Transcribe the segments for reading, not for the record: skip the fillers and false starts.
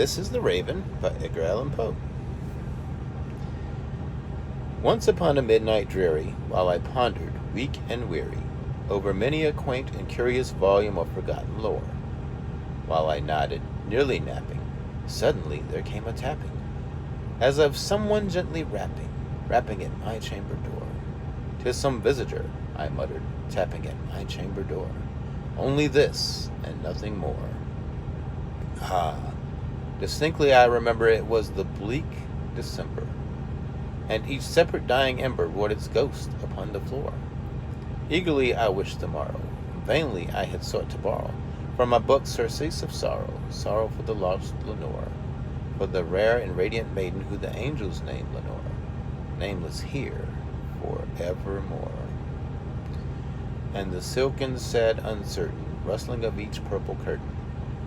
This is The Raven by Edgar Allan Poe. Once upon a midnight dreary, while I pondered, weak and weary, over many a quaint and curious volume of forgotten lore, while I nodded, nearly napping, suddenly there came a tapping, as of someone gently rapping at my chamber door. "'Tis some visitor," I muttered, tapping at my chamber door. "Only this, and nothing more." Ah, distinctly I remember it was the bleak December, and each separate dying ember wrought its ghost upon the floor. Eagerly I wished the morrow, vainly I had sought to borrow from my book surcease of sorrow, sorrow for the lost Lenore, for the rare and radiant maiden who the angels name Lenore, nameless here for evermore. And the silken, sad, uncertain rustling of each purple curtain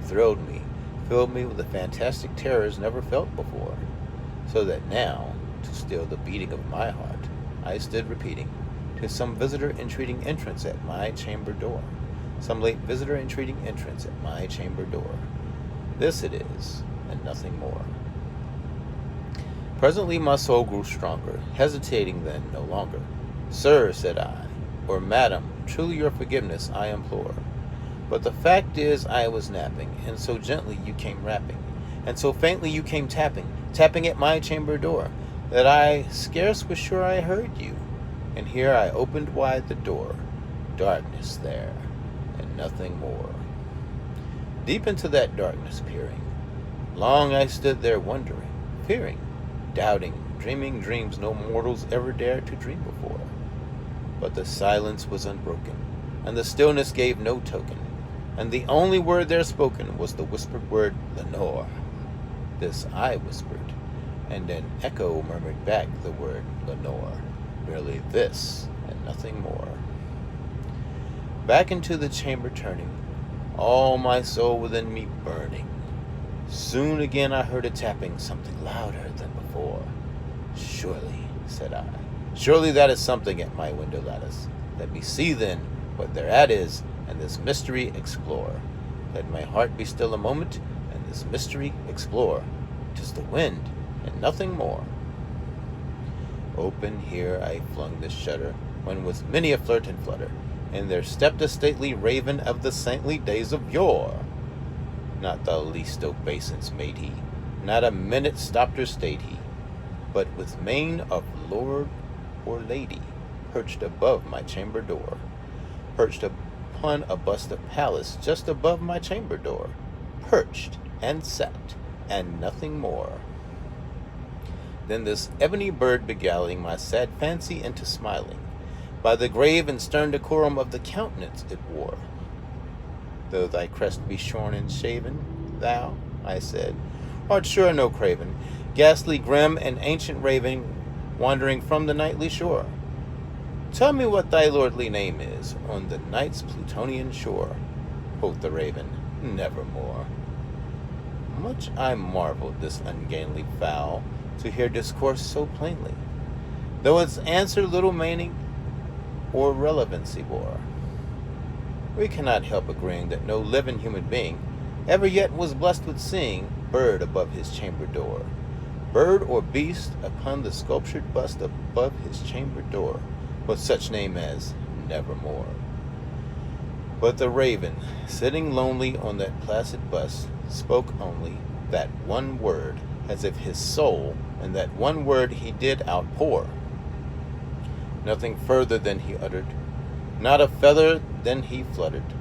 thrilled me, filled me with the fantastic terrors never felt before, so that now, to still the beating of my heart, I stood repeating, "'Tis some visitor entreating entrance at my chamber door, some late visitor entreating entrance at my chamber door. This it is, and nothing more." Presently my soul grew stronger, hesitating then no longer. "Sir," said I, "or Madam, truly your forgiveness I implore. But the fact is I was napping, and so gently you came rapping, and so faintly you came tapping at my chamber door, that I scarce was sure I heard you. And here I opened wide the door, darkness there, and nothing more." Deep into that darkness peering, long I stood there wondering, fearing, doubting, dreaming dreams no mortals ever dared to dream before. But the silence was unbroken, and the stillness gave no token, and the only word there spoken was the whispered word, "Lenore." This I whispered, and an echo murmured back the word, "Lenore." Merely this, and nothing more. Back into the chamber turning, all my soul within me burning. Soon again I heard a tapping, something louder than before. "Surely," said I, "surely that is something at my window lattice. Let me see then what thereat is, and this mystery explore. Let my heart be still a moment, and this mystery explore. 'Tis the wind, and nothing more." Open here I flung the shutter, when with many a flirt and flutter, in there stepped a stately raven of the saintly days of yore. Not the least obeisance made he, not a minute stopped or stayed he, but with mane of lord or lady, perched above my chamber door, perched upon a bust of Pallas just above my chamber door, perched and sat, and nothing more. Then this ebony bird beguiling my sad fancy into smiling, by the grave and stern decorum of the countenance it wore. "Though thy crest be shorn and shaven, thou," I said, "art sure no craven, ghastly, grim, and ancient raven, wandering from the nightly shore. Tell me what thy lordly name is on the night's Plutonian shore." Quoth the raven, "Nevermore." Much I marveled this ungainly fowl to hear discourse so plainly, though its answer little meaning or relevancy bore. We cannot help agreeing that no living human being ever yet was blessed with seeing bird above his chamber door, bird or beast upon the sculptured bust above his chamber door, with such name as Nevermore. But the raven, sitting lonely on that placid bust, spoke only that one word, as if his soul in that one word he did outpour. Nothing further than he uttered, not a feather than he fluttered,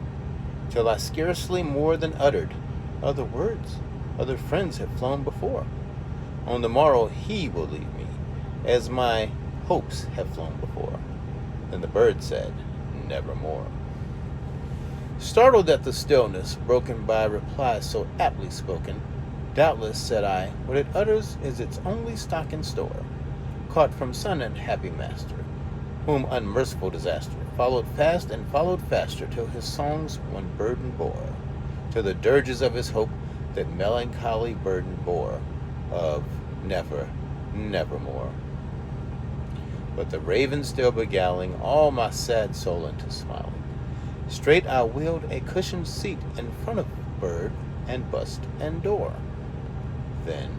till I scarcely more than uttered, "Other words, other friends have flown before. On the morrow he will leave me, as my hopes have flown before." Then the bird said, "Nevermore." Startled at the stillness, broken by a reply so aptly spoken, "Doubtless," said I, "what it utters is its only stock and store, caught from some unhappy master, whom unmerciful disaster followed fast and followed faster, till his songs one burden bore, till the dirges of his hope that melancholy burden bore, of nevermore." But the raven still beguiling all my sad soul into smiling, straight I wheeled a cushioned seat in front of bird and bust and door, Then,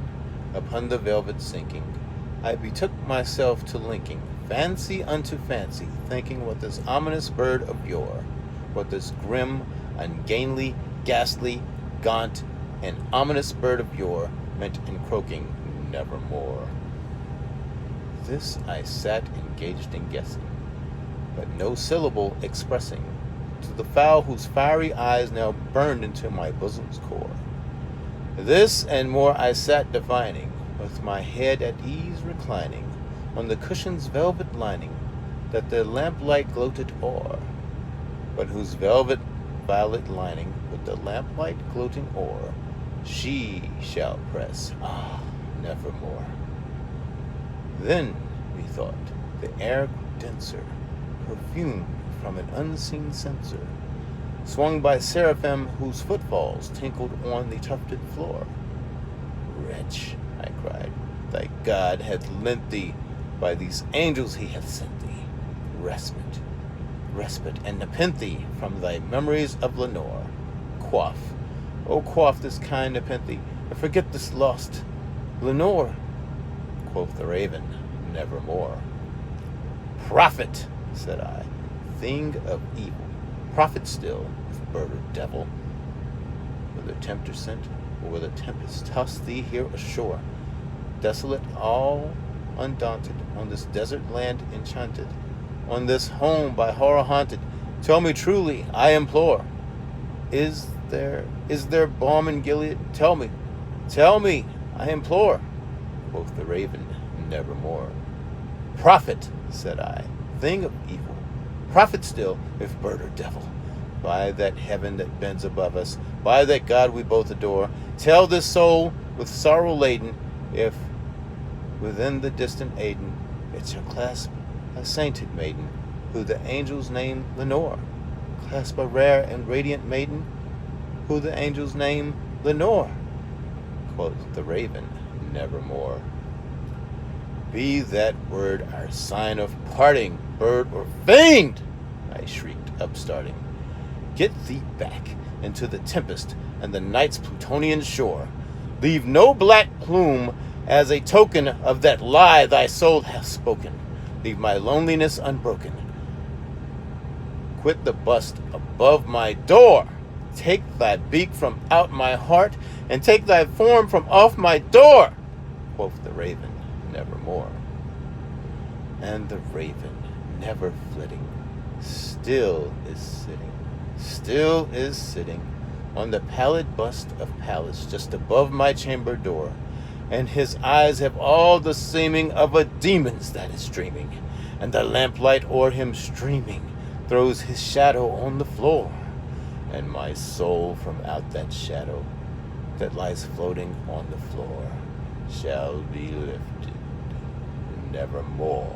upon the velvet sinking, I betook myself to linking fancy unto fancy, thinking what this ominous bird of yore, what this grim, ungainly, ghastly, gaunt, and ominous bird of yore meant in croaking nevermore. This I sat engaged in guessing, but no syllable expressing, to the fowl whose fiery eyes now burned into my bosom's core. This and more I sat divining, with my head at ease reclining on the cushion's velvet lining, that the lamplight gloated o'er, but whose velvet violet lining with the lamplight gloating o'er she shall press, nevermore. Then, methought, the air grew denser, perfumed from an unseen censer, swung by seraphim whose footfalls tinkled on the tufted floor. Wretch, I cried, thy God hath lent thee, by these angels he hath sent thee, respite, and nepenthe from thy memories of Lenore. Quaff, quaff this kind nepenthe, and forget this lost Lenore. Quoth the raven, nevermore. Prophet, said I, thing of evil, prophet still, if bird or devil, whether tempter sent, or whether tempest tossed thee here ashore, desolate, all undaunted, on this desert land enchanted, on this home by horror haunted, tell me truly, I implore, is there balm in Gilead? Tell me, I implore. Quoth the raven, nevermore. Prophet, said I, thing of evil, prophet still, if bird or devil, by that heaven that bends above us, by that God we both adore, tell this soul with sorrow laden, if within the distant Aden it shall clasp a sainted maiden, who the angels name Lenore. Clasp a rare and radiant maiden, who the angels name Lenore. Quoth the raven, nevermore. Be that word our sign of parting, bird or fiend, I shrieked, upstarting. Get thee back into the tempest and the night's Plutonian shore. Leave no black plume as a token of that lie thy soul hath spoken. Leave my loneliness unbroken. Quit the bust above my door. Take thy beak from out my heart, and take thy form from off my door. Quoth the raven, nevermore. And the raven, never flitting, still is sitting on the pallid bust of Pallas just above my chamber door, and his eyes have all the seeming of a demon's that is dreaming, and the lamplight o'er him streaming throws his shadow on the floor, and my soul from out that shadow that lies floating on the floor shall be lifted nevermore.